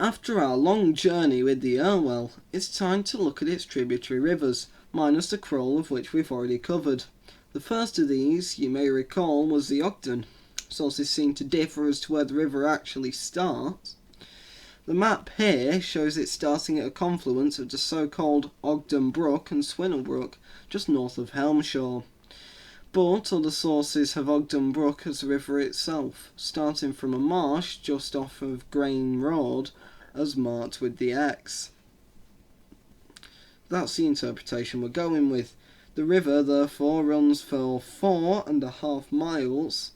After our long journey with the Irwell, it's time to look at its tributary rivers, minus the Crawl, of which we've already covered. The first of these, you may recall, was the Ogden. Sources seem to differ as to where the river actually starts. The map here shows it starting at a confluence of the so-called Ogden Brook and Swinnell Brook, just north of Helmshire. But other sources have Ogden Brook as the river itself, starting from a marsh just off of Grain Road, as marked with the X. That's the interpretation we're going with. The river therefore runs for 4.5 miles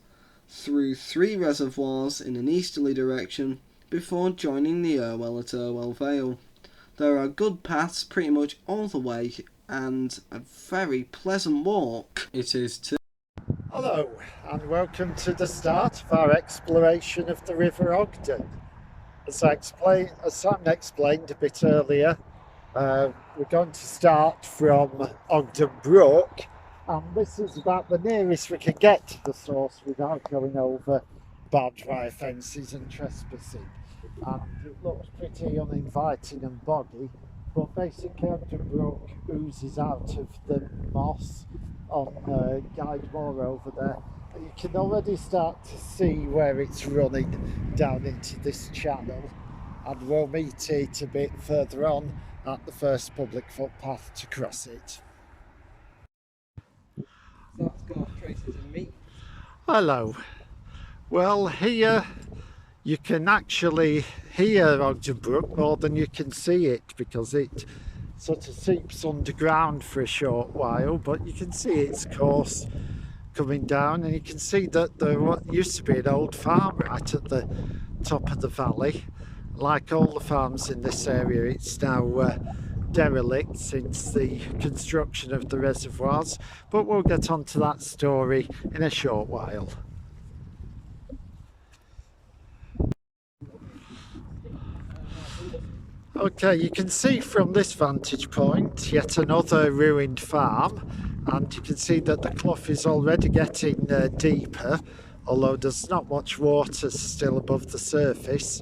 through 3 reservoirs in an easterly direction before joining the Irwell at Irwell Vale. There are good paths pretty much all the way, and a very pleasant walk it is too. Hello and welcome to the start of our exploration of the River Ogden. As Sam explained a bit earlier, we're going to start from Ogden Brook, and this is about the nearest we can get to the source without going over barbed wire fences and trespassing. And it looks pretty uninviting and boggy, but basically Ogden Brook oozes out of the moss on Guide Moor over there. You can already start to see where it's running down into this channel, and we'll meet it a bit further on at the first public footpath to cross it. That's got traces of meat. Hello. Well, here you can actually hear Ogden Brook more than you can see it, because it sort of seeps underground for a short while, but you can see its course coming down, and you can see that there used to be an old farm right at the top of the valley. Like all the farms in this area, it's now derelict since the construction of the reservoirs, but we'll get onto that story in a short while. Okay, you can see from this vantage point yet another ruined farm, and you can see that the clough is already getting deeper, although there's not much water still above the surface.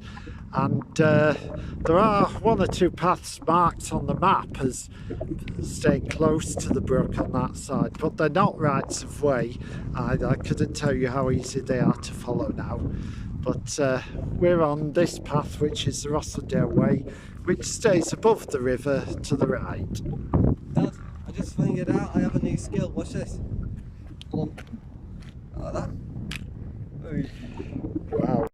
And there are 1 or 2 paths marked on the map as staying close to the brook on that side, but they're not rights of way. I couldn't tell you how easy they are to follow now. But we're on this path, which is the Rossendale Way, which stays above the river to the right. Dad, I just figured out I have a new skill. Watch this. Like that. Wow.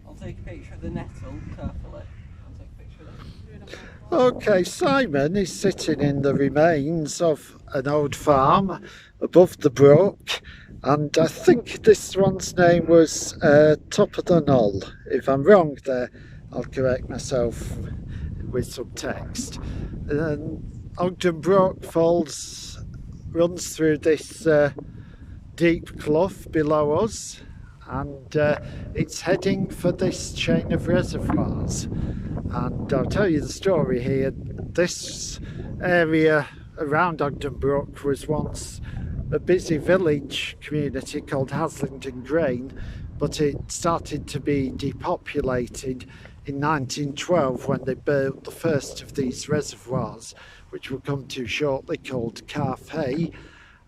I'll take a picture of the nettle carefully. I'll take a picture of that. Okay, Simon is sitting in the remains of an old farm above the brook, and I think this one's name was Top of the Knoll. If I'm wrong there, I'll correct myself with some text. Ogden Brook runs through this deep clough below us, and it's heading for this chain of reservoirs. And I'll tell you the story here. This area around Ogden Brook was once a busy village community called Haslington Grain, but it started to be depopulated in 1912 when they built the first of these reservoirs, which we'll come to shortly, called Calf Hay.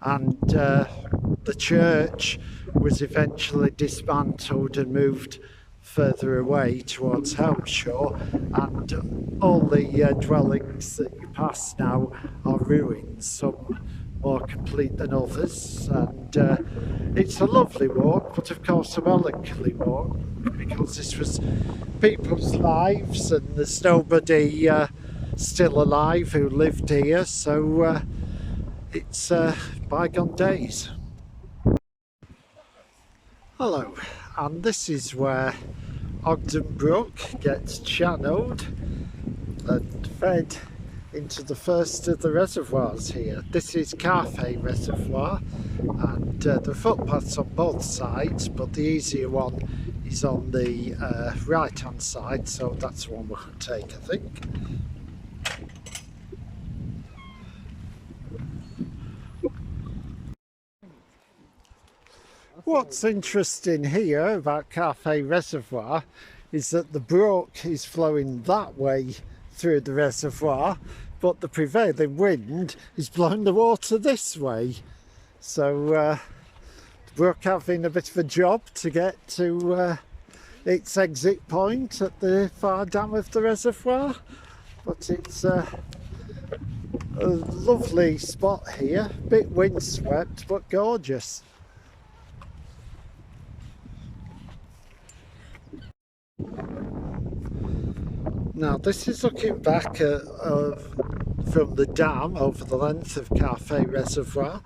And the church was eventually dismantled and moved further away towards Helmshire, and all the dwellings that you pass now are ruins, some more complete than others. And it's a lovely walk, but of course a melancholy walk, because this was people's lives and there's nobody still alive who lived here, so it's bygone days. Hello, and this is where Ogden Brook gets channeled and fed into the first of the reservoirs here. This is Calf Hay Reservoir, and there are footpaths on both sides, but the easier one is on the right hand side, so that's the one we'll take, I think. What's interesting here about Calf Hay Reservoir is that the brook is flowing that way through the reservoir, but the prevailing wind is blowing the water this way. So the brook having a bit of a job to get to its exit point at the far dam of the reservoir. But it's a lovely spot here, a bit windswept but gorgeous. Now this is looking back from the dam over the length of Carfay Reservoir,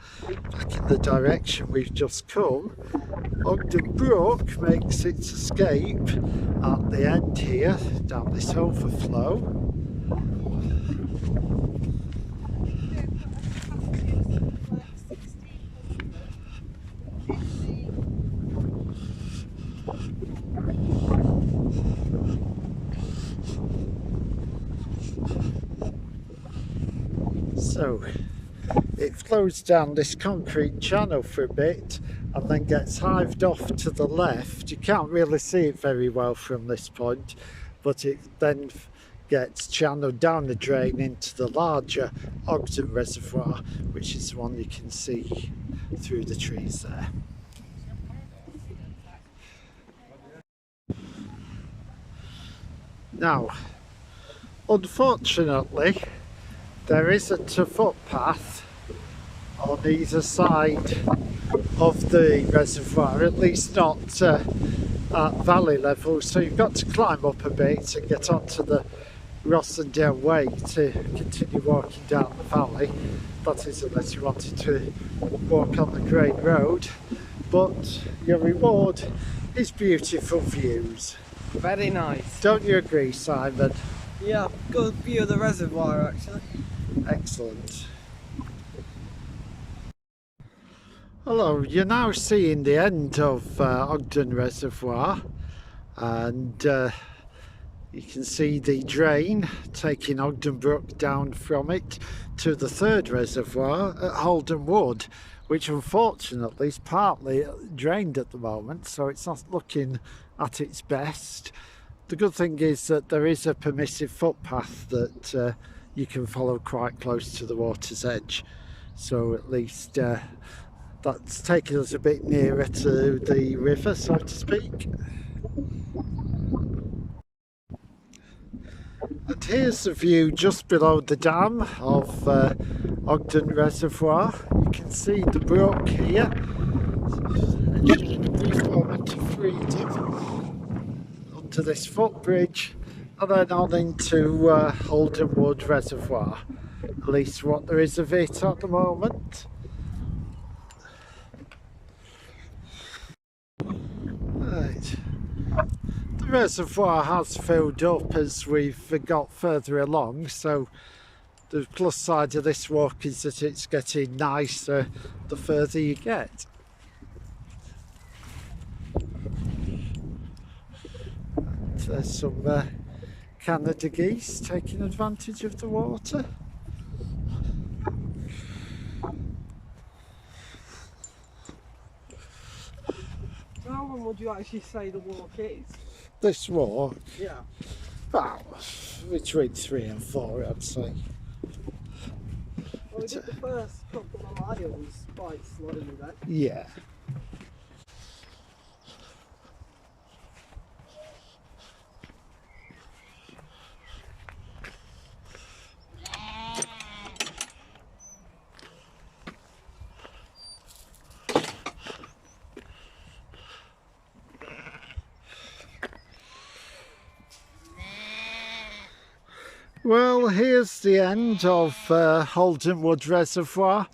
back in the direction we've just come. Ogden Brook makes its escape at the end here, down this overflow. So it flows down this concrete channel for a bit and then gets hived off to the left. You can't really see it very well from this point, but it then gets channeled down the drain into the larger Ogden Reservoir, which is the one you can see through the trees there. Now, unfortunately, there isn't a footpath on either side of the reservoir, at least not at valley level, so you've got to climb up a bit and get onto the Rossendale Way to continue walking down the valley. That is unless you wanted to walk on the Grain Road, but your reward is beautiful views. Very nice. Don't you agree, Simon? Yeah, good view of the reservoir actually. Excellent. Hello, you're now seeing the end of Ogden Reservoir, and you can see the drain taking Ogden Brook down from it to the third reservoir at Holden Wood, which unfortunately is partly drained at the moment, so it's not looking at its best. The good thing is that there is a permissive footpath that you can follow quite close to the water's edge, so at least that's taken us a bit nearer to the river, so to speak. And here's the view just below the dam of Ogden Reservoir. You can see the brook here, enjoying a brief moment of freedom onto this footbridge, and then on into Holden Wood Reservoir, at least what there is of it at the moment. Right. The reservoir has filled up as we've got further along, so the plus side of this walk is that it's getting nicer the further you get. And there's some Canada geese taking advantage of the water. How long would you actually say the walk is? This walk? Yeah. Well, between 3 and 4, I'd say. Well, we did the first couple of miles quite slowly then. Yeah. Well, here's the end of Holden Wood Reservoir.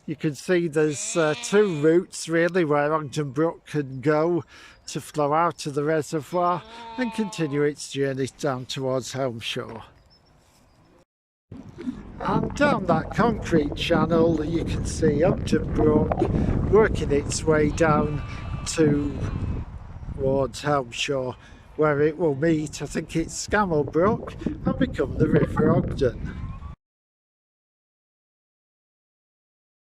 You can see there's two routes really where Ogden Brook can go to flow out of the reservoir and continue its journey down towards Helmshire. And down that concrete channel you can see Ogden Brook working its way down towards Helmshire, where it will meet, I think it's Scammell Brook, and become the River Ogden.